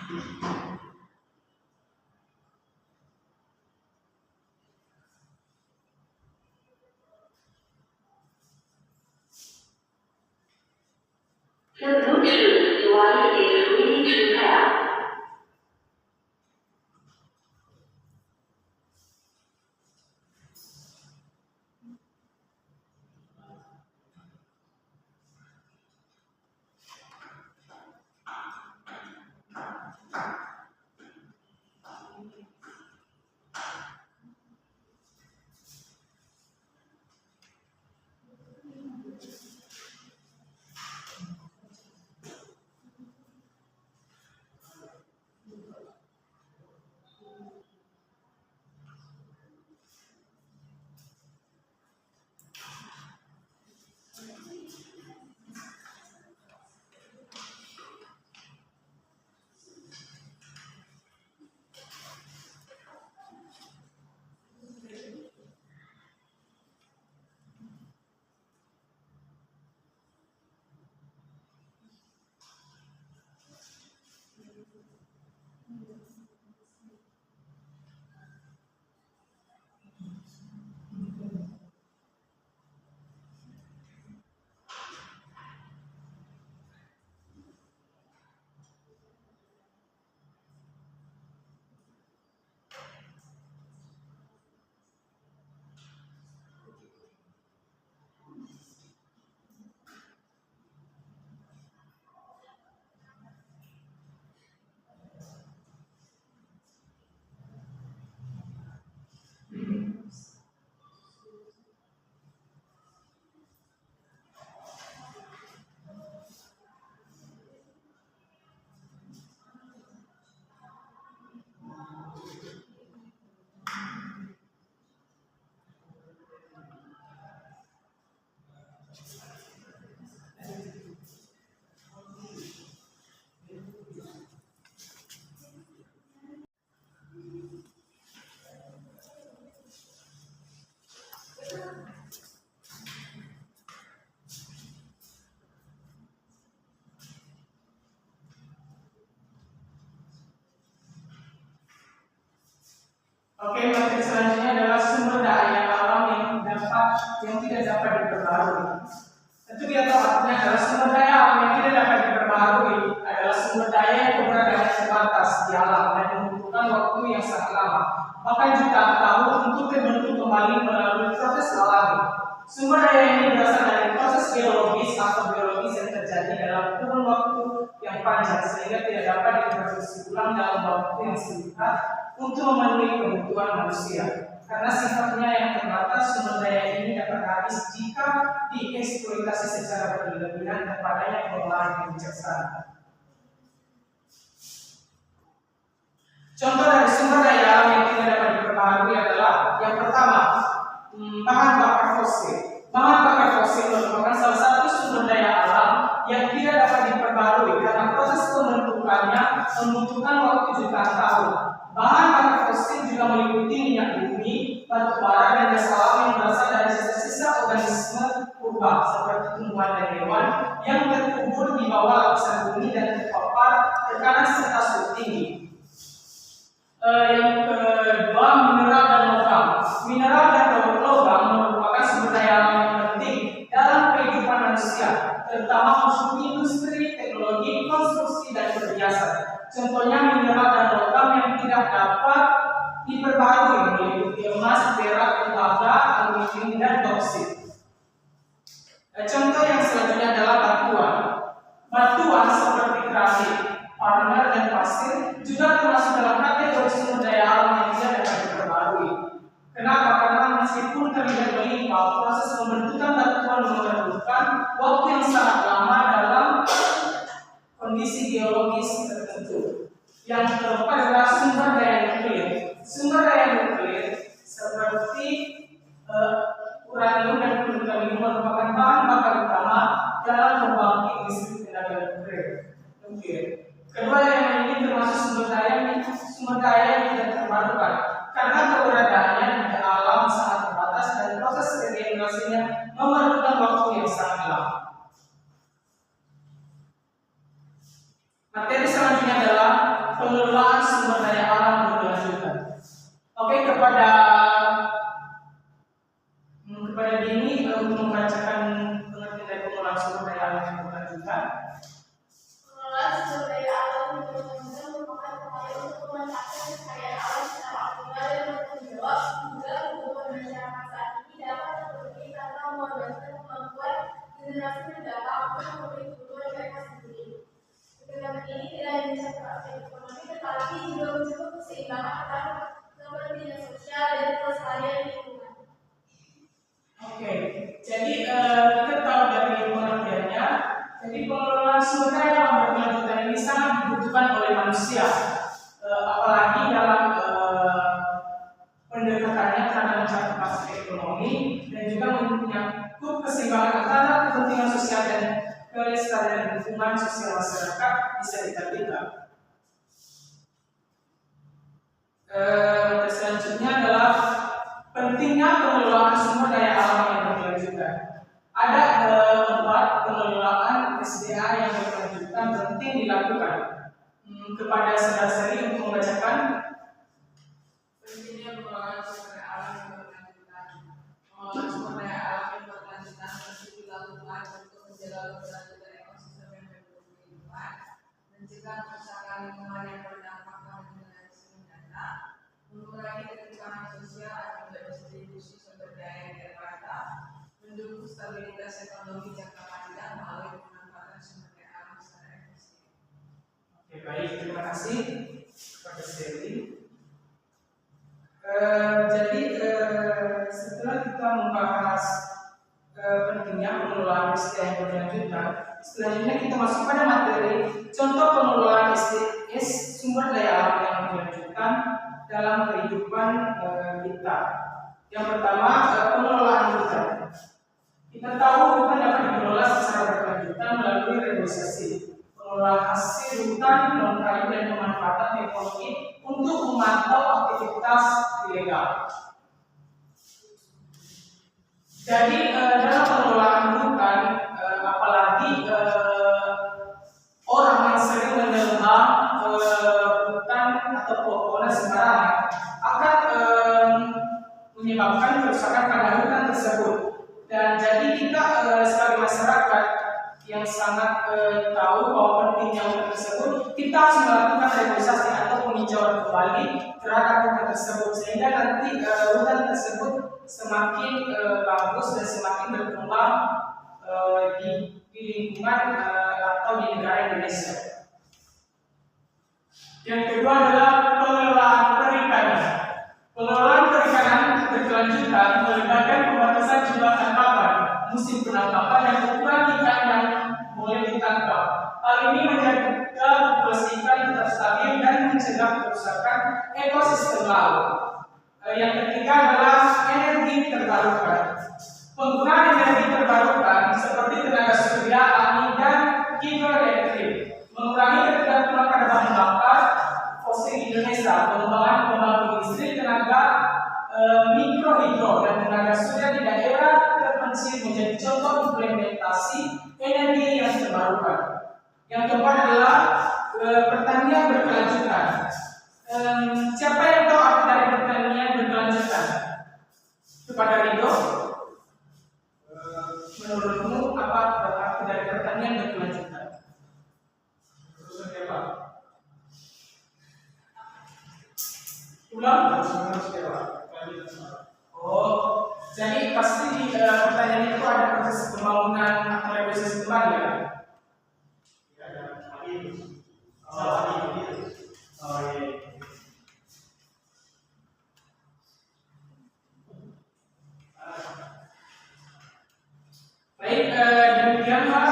The Bluetooth device is ready to pair. Oke, materi selanjutnya adalah sumber daya alam yang tidak dapat diperbarui. Tentu kita tahu artinya adalah sumber daya alam yang tidak dapat diperbarui adalah sumber daya yang keberadaannya terbatas di alam dan membutuhkan waktu yang sangat lama, bahkan jutaan tahun untuk terbentuk kembali melalui proses alami. Sumber daya ini berasal dari proses geologis atau biologis yang terjadi dalam kurun waktu yang panjang sehingga tidak dapat diproduksi ulang dalam waktu yang singkat untuk memenuhi kebutuhan manusia. Karena sifatnya yang terbatas, sumber daya ini dapat habis jika dieksploitasi secara berlebihan dan padanya pengelolaan yang bijaksana. Contoh dari sumber daya alam yang tidak dapat diperbarui adalah yang pertama, bahan bakar fosil. Bahan bakar fosil merupakan salah satu sumber daya alam yang tidak dapat diperbarui karena proses pembentukannya membutuhkan waktu jutaan tahun. Bahan bakar fosil juga meliputi minyak bumi, batu bara, dan gas alam yang berasal dari sisa-sisa organisme purba seperti tumbuhan dan hewan yang terkubur di bawah lapisan bumi dan terpapar tekanan serta suhu tinggi. Yang kedua, mineral dan logam. Mineral dan logam merupakan sumber daya alam yang penting dalam kehidupan manusia, terutama untuk industri, teknologi, konstruksi, dan perhiasan. Contohnya mineral dan logam yang tidak dapat diperbarui meliputi emas, perak, tembaga, aluminium, dan boksit. Contoh yang selanjutnya adalah batuan. Batuan seperti keramik, marmer, dan pasir juga termasuk dalam kategori sumber daya alam yang tidak dapat diperbarui. Kenapa? Karena meskipun terlihat melimpah, proses pembentukan batuan memerlukan waktu yang sangat lama dalam kondisi geologis tertentu. Yang keempat adalah sumber daya nuklir. Sumber daya nuklir seperti uranium dan plutonium merupakan bahan bakar utama dalam membangkit listrik tenaga nuklir. Kedua yang ini termasuk sumber daya yang tidak terbarukan karena keberadaannya di alam sangat terbatas dan proses regenerasinya memerlukan waktu yang sangat lama. Materi selanjutnya adalah untuk keseimbangan antara kepentingan sosial dan kelestarian lingkungan. Oke, jadi kita tahu dari pengertiannya. Jadi pengelolaan sumber daya alam berkelanjutan ini sangat dibutuhkan oleh manusia, apalagi dalam pendekatannya terhadap mencapai aspek ekonomi dan juga menyangkut keseimbangan antara kepentingan sosial dan kelestarian lingkungan sosial masyarakat bisa diterapkan. Selanjutnya adalah pentingnya pengelolaan sumber daya alam yang berkelanjutan. Ada 4 pengelolaan SDA yang berkelanjutan penting dilakukan. Kepada saudara-saudari untuk membacakan. Pentingnya pengelolaan sumber daya alam yang berkelanjutan. Pengelolaan sumber daya alam yang berkelanjutan mesti dilakukan untuk menjaga keberlanjutan ekosistem yang mendukung lingkungan, mencegah kerusakan lingkungan yang berdampak pada generasi mendatang, mengurangi ketimpangan sosial akibat distribusi sumber daya yang terbatas, mendukung stabilitas ekonomi jangka panjang melalui pemanfaatan sumber daya alam secara efisien. Oke, baik, terima kasih kepada Sally. Jadi setelah kita membahas pentingnya pengelolaan SDA yang berkelanjutan, selanjutnya kita masuk pada materi contoh pengelolaan SDS sumber daya alam yang berkelanjutan dalam kehidupan kita. Yang pertama, pengelolaan hutan. Kita tahu hutan dapat dikelola secara berkelanjutan melalui reboisasi, pengelolaan hasil hutan, non kayu dan pemanfaatan teknologi untuk memantau aktivitas ilegal. Jadi dalam pengelolaan hutan, apalagi orang yang sering menebang hutan atau pohon sembarangan akan menyebabkan kerusakan pada hutan tersebut. Dan jadi kita sebagai masyarakat yang sangat tahu bahwa pentingnya hutan tersebut, kita harus melakukan reboisasi atau penghijauan kembali terhadap hutan tersebut sehingga nanti hutan tersebut semakin bagus dan semakin berkembang di lingkungan atau di negara Indonesia. Yang kedua adalah pengelolaan perikanan. Pengelolaan perikanan berkelanjutan melibatkan pembatasan jumlah tangkapan, musim penangkapan dan ukuran ikan yang boleh ditangkap. Hal ini menjaga populasi ikan tetap stabil dan mencegah kerusakan ekosistem laut. Yang ketiga adalah energi terbarukan. Penggunaan energi terbarukan seperti tenaga surya, angin, dan hidroelektrik mengurangi ketergantungan pada bahan bakar fosil Indonesia. Pengembangan pembangkit listrik tenaga mikrohidro dan tenaga surya di daerah terpencil menjadi contoh implementasi energi yang terbarukan. Yang keempat adalah pertanian berkelanjutan. Siapa yang tahu arti dari pertanian berkelanjutan? Kepada Rido, menurutmu apa arti dari pertanian berkelanjutan? Ulang? Oh, jadi pasti di pertanian itu ada proses pembangunan atau reboisasi kembali ya? Baik, demikianlah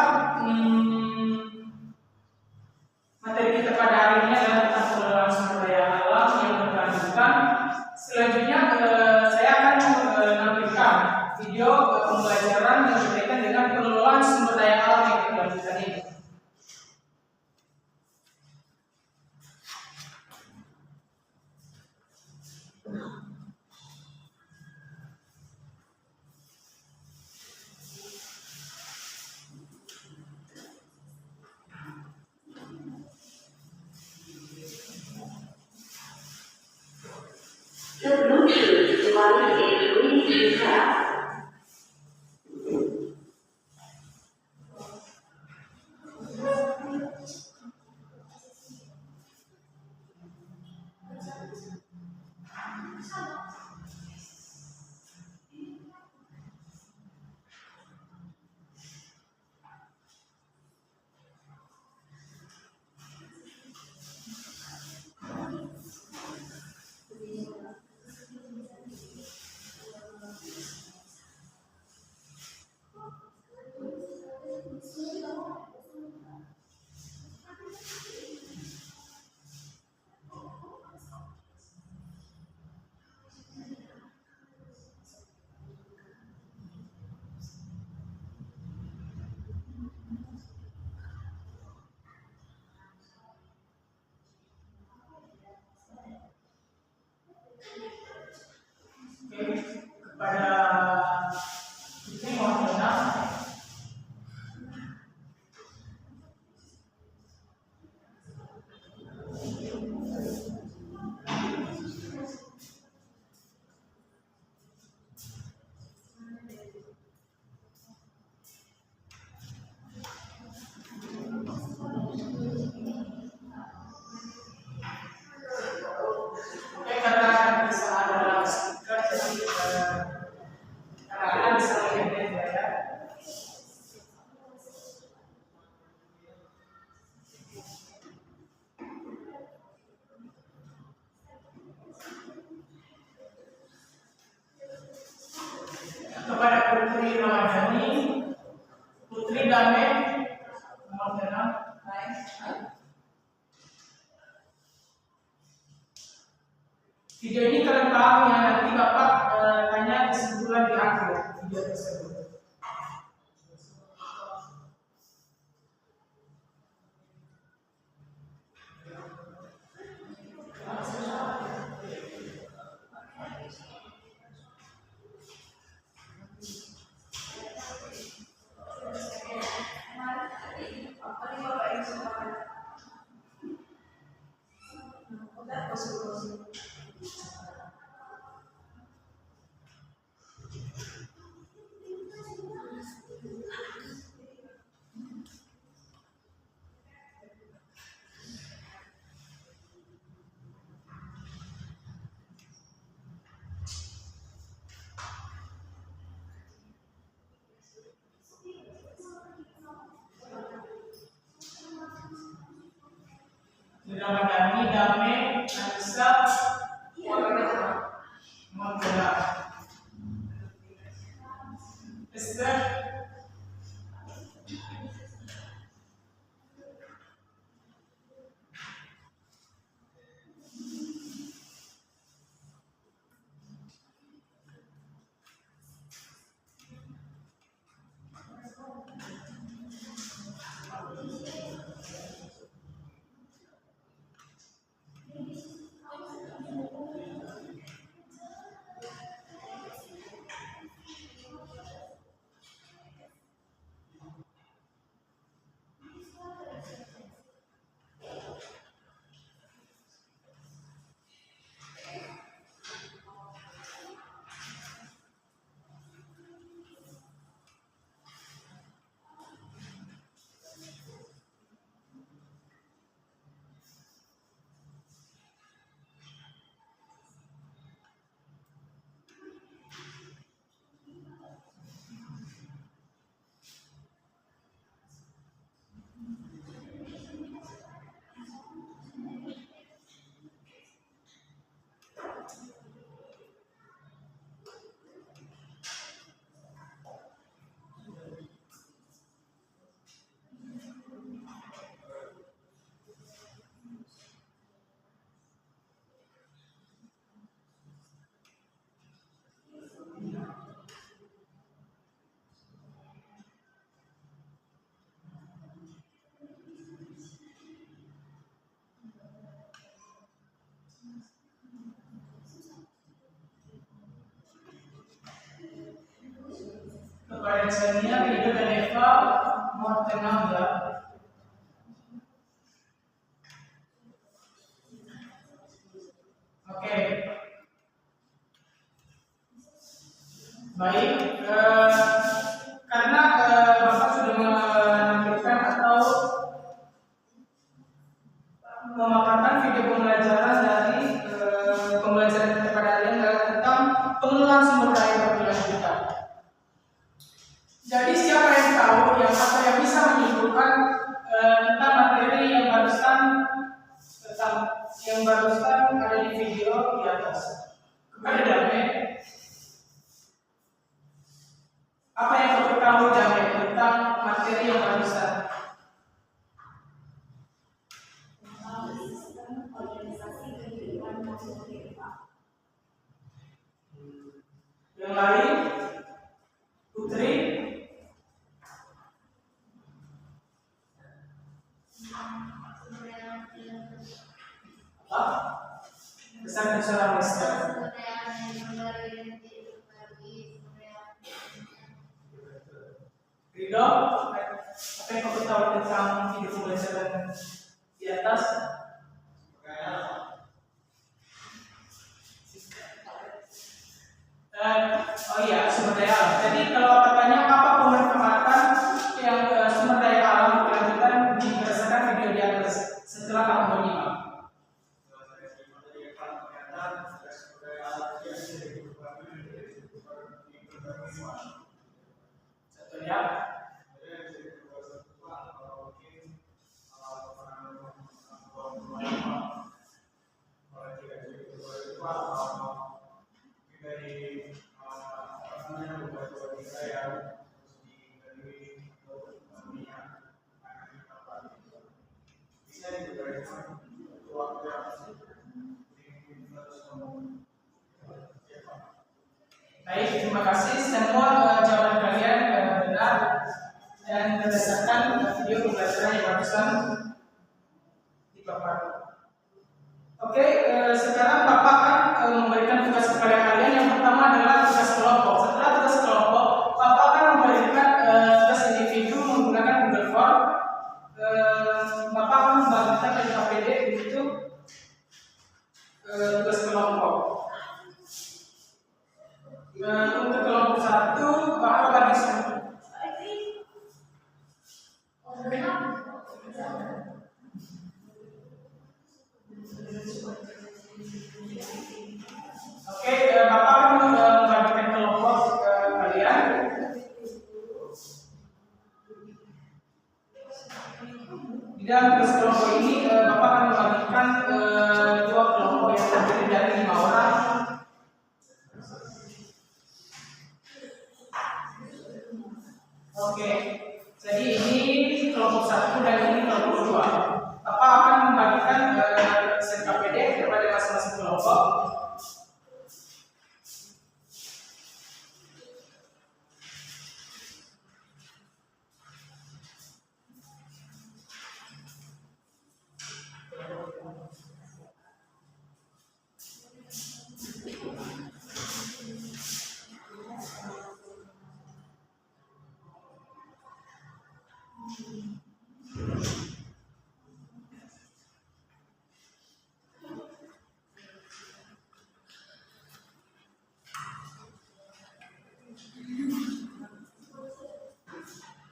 materi kita pada hari ini adalah tentang pengelolaan sumber daya alam yang berkelanjutan. Selanjutnya saya akan menampilkan video pembelajaran yang berkaitan dengan pengelolaan sumber daya alam yang berkelanjutan ini. The Bluetooth device is ready to pair. Video ini kalian paham ya, nanti Bapak tanya kesimpulan di akhir video tersebut. Ramadhani, Dame, Anissa, Montella, Esther, kepada Xenia, Rido, dan Eva, mohon tenang ya. Oke. Baik, karena Bapak sudah menampilkan atau memaparkan video pembelajaran dari pembelajaran kepada kalian tentang pengelolaan sumber daya berkelanjutan. Jadi siapa yang tahu atau yang bisa menyimpulkan tentang materi yang barusan ada di video di atas? Kepada Dame, apa yang kau tahu Dame tentang materi yang barusan? Sistem organisasi kehidupan manusia. Yang lain, Putri? Pesan seorang Mister. Rido, apa yang kau tahu tentang video pembelajaran di atas? Oh iya, sumber daya alam. Jadi kalau bertanya apa pemanfaatan yang sumber daya alam berkelanjutan berdasarkan video di atas setelah kamu menyimak. Contohnya, Baik, terima kasih. Semua jawaban kalian benar dan berdasarkan video pembelajaran yang barusan dipaparkan. Oke, sekarang Bapak akan memberikan tugas kepada kalian. Yang pertama adalah tugas kelompok. Setelah tugas kelompok, Bapak akan memberikan tugas individu menggunakan Google Form. Bapak akan membagikan LKPD untuk tugas kelompok. Untuk kelompok 1, Bapak bagi Oke, Bapak akan membagikan kelompok ke kalian. Di dalam tugas kelompok ini, Bapak akan membagikan 2 kelompok yang terdiri dari 5 orang. Oke, jadi ini kelompok 1 dan ini kelompok 2. Bapak akan membagikan SKPD kepada masing-masing kelompok.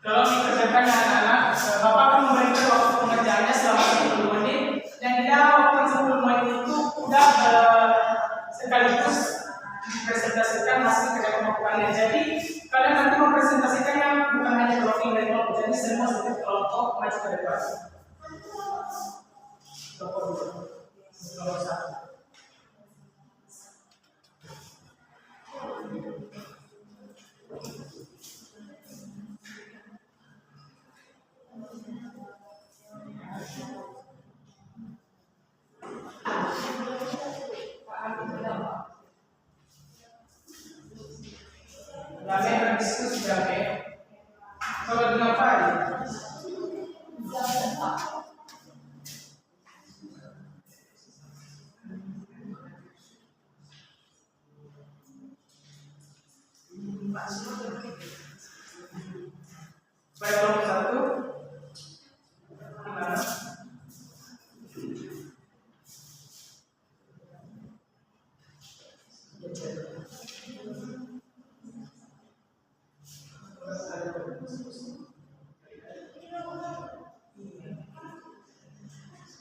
Kalau dikerjakan anak-anak, Bapak akan memberikan waktu pengerjaannya selama 10 menit dan di dalam waktu 10 menit itu sudah sekaligus dipresentasikan hasil kerja kelompok kalian. Jadi kalian nanti mempresentasikannya bukan hanya profil dari kelompok, jadi semua setiap kelompok maju ke depan. Kelompok 1. Damai berdiskusi damai. Kalau dengan Fahri. Baik, kelompok 1. Gimana?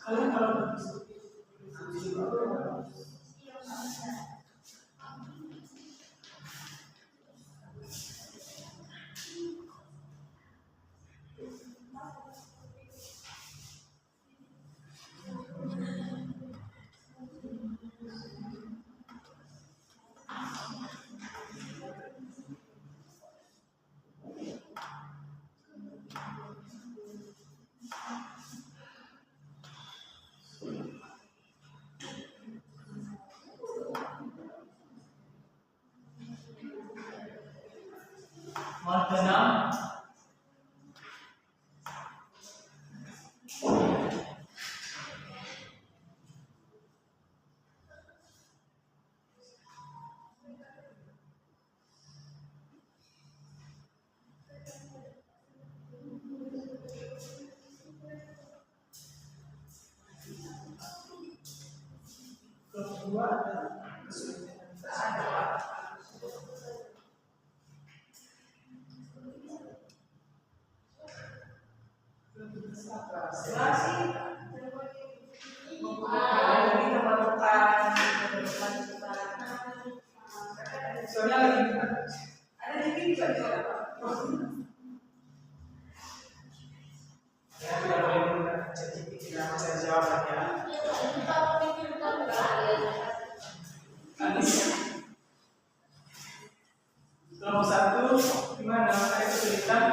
Kalian kalau mau tenang. Kedua adalah kesulitan. Soalnya lagi ada di sini juga ya, tidak boleh menggunakan ChatGPT tidak bisa jawab ya. Anis. Kelompok 1 gimana? Ada kesulitan?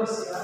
terus ya.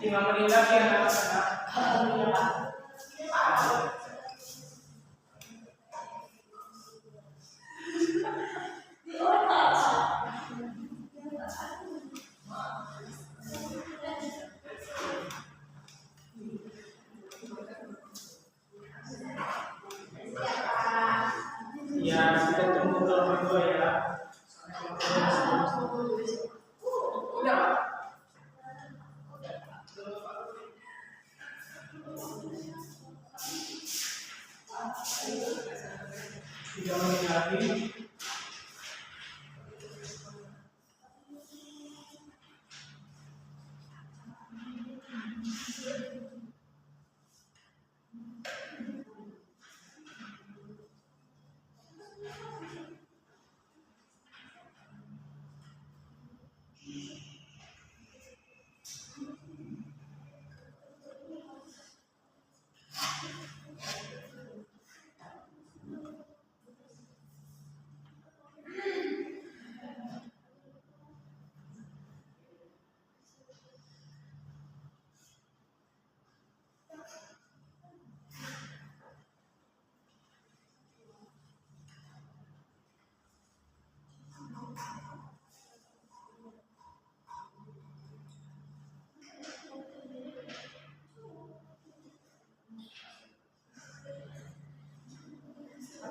Lima menit lagi anak-anak. Ya, kita tunggu kalau berdua ya. Udah, Pak. 3 menit lagi.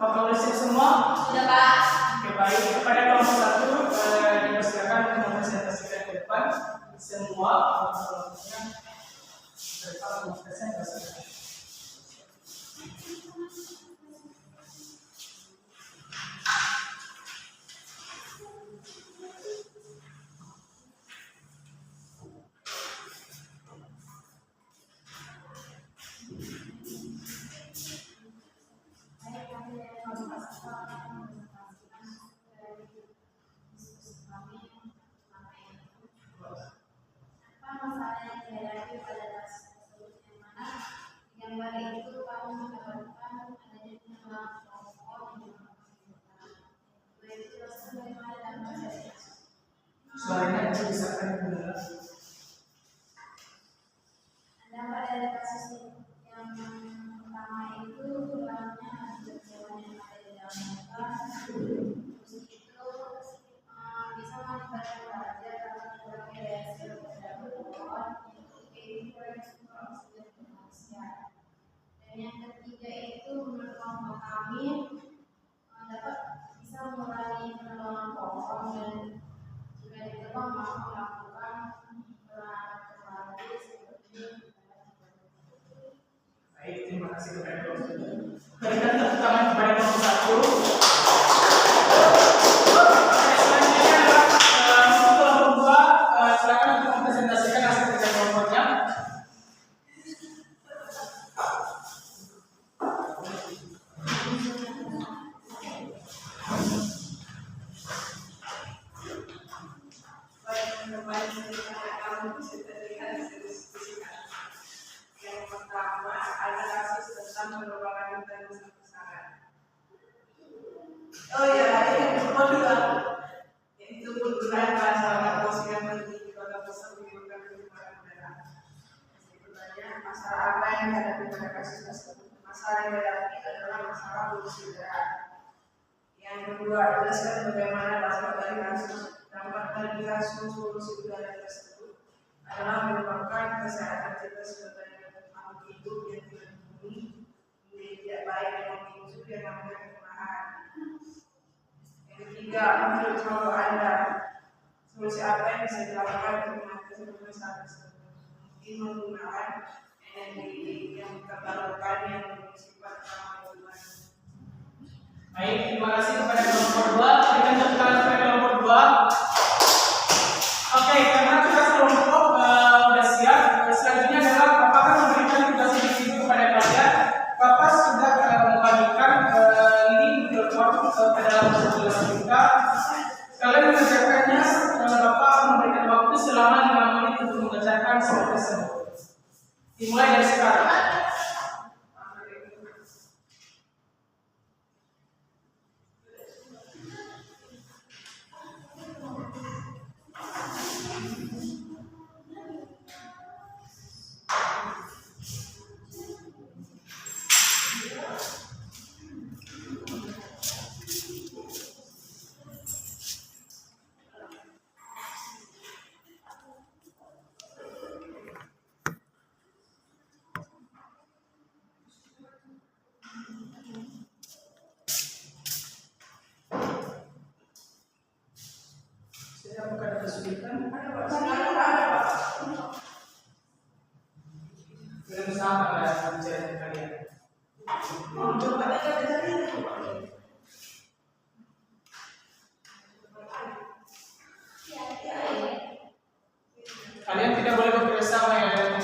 Apakah sudah siap semua? Sudah, Pak. Oke, baik. Kepada kelompok 1 dipersilakan untuk mempresentasikan ke depan semua kelompoknya. Berkala mempresentasikan. Suaranya bisa benar. Dampak dari kasus yang pertama itu kurangnya kejauhan yang ada di dalam muka, terus itu bisa mengakibatkan pelajar karena kurangnya daya serap terhadap pohon itu proyek super oksigen di manusia. Dan yang ketiga itu menurut kelompok kami dapat bisa mengurangi penebangan pohon dan jika ditebang mampu melakukan perawatan kembali seperti. Baik, terima kasih kepada kelompok 1. Berikan tepuk tangan kepada kelompok 1. Selanjutnya adalah untuk kelompok 2, silakan untuk mempresentasikan hasil kerja kelompoknya. Yang pertama ada kasus tentang penerbangan hutan besar-besaran. Oh ya, yang kedua yaitu penggunaan masalah oksigen di kota besar menyebabkan pencemaran udara. Sebenarnya masalah apa yang dihadapi pada kasus tersebut? Masalah yang dihadapi adalah masalah polusi udara. Yang kedua, jelaskan bagaimana dampak dari kasus polusi udara tersebut adalah merupakan kesehatan kita sebagai makhluk hidup yang dilindungi menjadi tidak baik dan memicu yang namanya perubahan. Yang ketiga, menurut kalau Anda solusi apa yang bisa dilakukan untuk mengatasi masalah tersebut? Mungkin menggunakan energi yang terbarukan yang bersifat ramah lingkungan. Baik, terima kasih kepada kelompok 2. Berikan tepuk tangan kepada kelompok 2. Oke, karena kita kelompok sudah siap. Selanjutnya adalah Bapak akan memberikan tugas individu kepada kalian. Bapak sudah membagikan link telepon ke dalam tugas kita. Kalian mengerjakannya, Bapak memberikan waktu selama 5 menit untuk mengerjakan soal tersebut. Dimulai dari sekarang. Saya bukan kesulitan. Belum sama lah pencarian kalian. Kalian tidak boleh bekerja sama ya dalam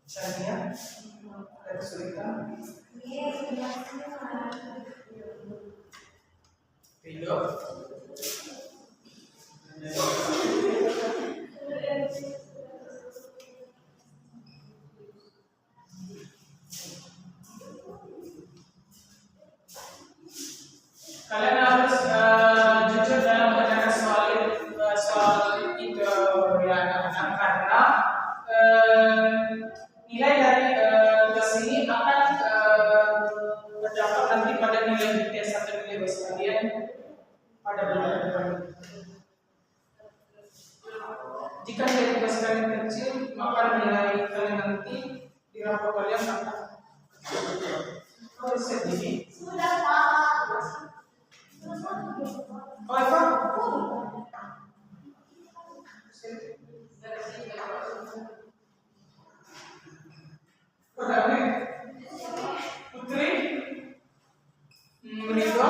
misalnya ada kesulitan video kalian harus jujur dalam mengerjakan soal itu ya anak-anak, karena nilai dari tugas ini akan berdampak nanti pada nilai tes atau nilai bahasa kalian pada bulan depan. Jika nilai tugas kalian kecil, maka nilai kalian nanti di rapor kalian akan sedikit. Oh, Eva? Putri? Ridho?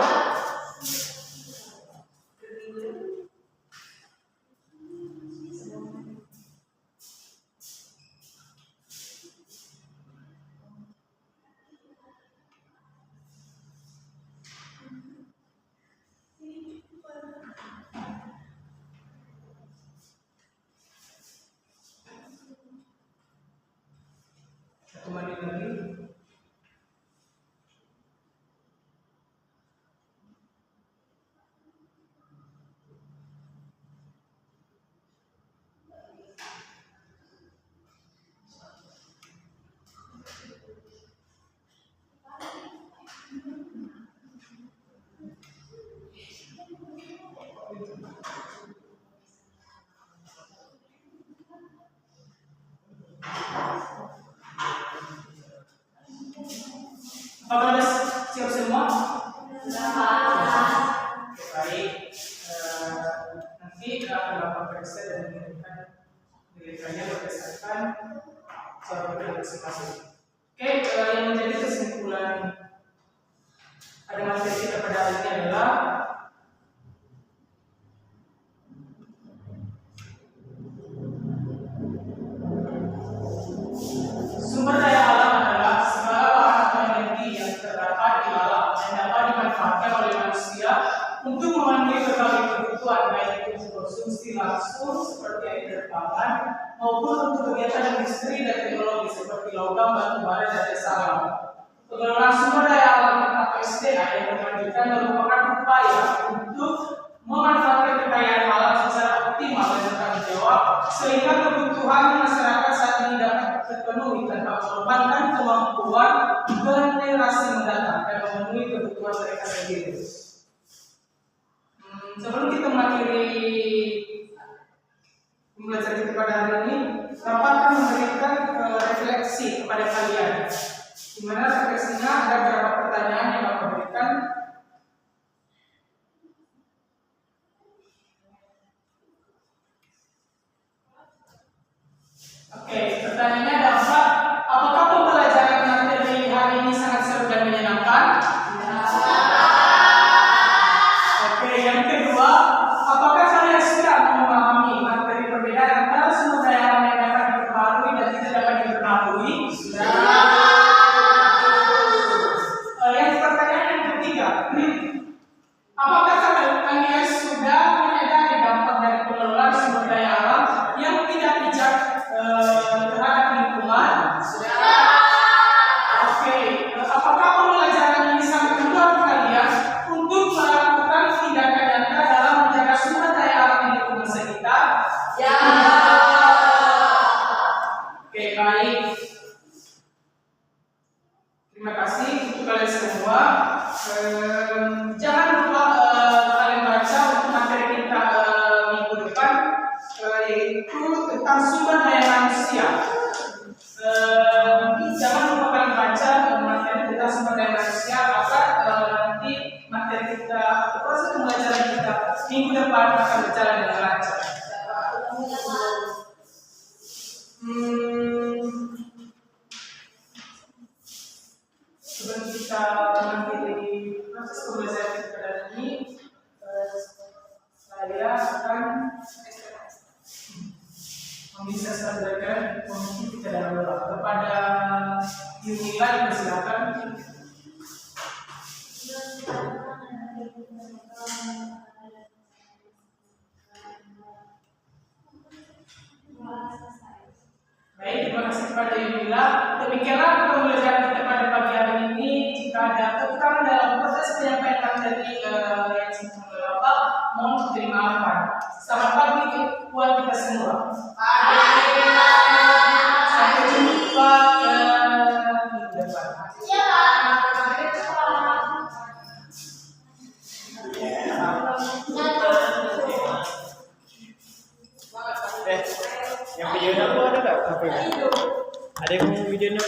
Satu menit lagi. Apakah siap semua? Baik. Nanti akan Bapak periksa dan mengirimkan nilai kalian berdasarkan jawaban masing-masing. Oke, yang menjadi kesimpulan pada materi kita pada hari ini adalah sumber daya alam adalah segala bahan atau energi yang terdapat di alam yang dapat dimanfaatkan oleh manusia untuk memenuhi berbagai kebutuhan baik untuk konsumsi langsung seperti air dan pangan maupun untuk kegiatan industri dan teknologi seperti logam, batu bara, dan jasa alam. Pengelolaan sumber daya alam atau SDA yang berkelanjutan merupakan upaya untuk memanfaatkan kekayaan alam secara optimal dan bertanggung jawab sehingga kebutuhan masyarakat saat ini dapat terpenuhi tanpa mengorbankan kemampuan generasi mendatang dan memenuhi kebutuhan mereka sendiri. Sebelum kita mengakhiri pembelajaran kita pada hari ini, Bapak akan memberikan refleksi kepada kalian. Di mana refleksinya ada beberapa pertanyaan yang Bapak berikan. Oke, pertanyaannya adalah apakah pembelajaran materi hari ini sangat seru dan menyenangkan? Oke, yang kedua, apakah kalian sudah memahami materi perbedaan antara sumber daya alam yang dapat diperbarui dan tidak dapat diperbarui? Yang pertanyaan yang ketiga, apakah kalian sudah menyadari dampak dari pengelolaan sumber daya alam yang tidak bijak terhadap lingkungan? Oke, apakah pembelajaran ini sangat mendorong kalian untuk melakukan tindakan nyata dalam menjaga sumber daya alam di lingkungan sekitar? Oke, baik. Terima kasih untuk kalian semua. Jangan lupa kalian baca untuk materi kita minggu depan, yaitu tentang sumber daya manusia. Jangan lupa kalian baca materi tentang sumber daya manusia agar nanti materi kita atau proses pembelajaran kita minggu depan akan berjalan dengan lancar. Sebelum kita mengakhiri proses pembelajaran kita pada hari ini, saya akan meminta saudara mungkin kita dalam doa kepada Yunila, dipersilakan. Baik, terima kasih kepada Yunila. Demikianlah pembelajaran kita pada pagi hari ini. Jika ada kekurangan dalam proses penyampaian materi yang disampaikan oleh Bapak, mohon dimaafkan. Selamat pagi buat kita semua. Sampai jumpa minggu depan. Yang videonya apa ada nggak? Ada yang videonya?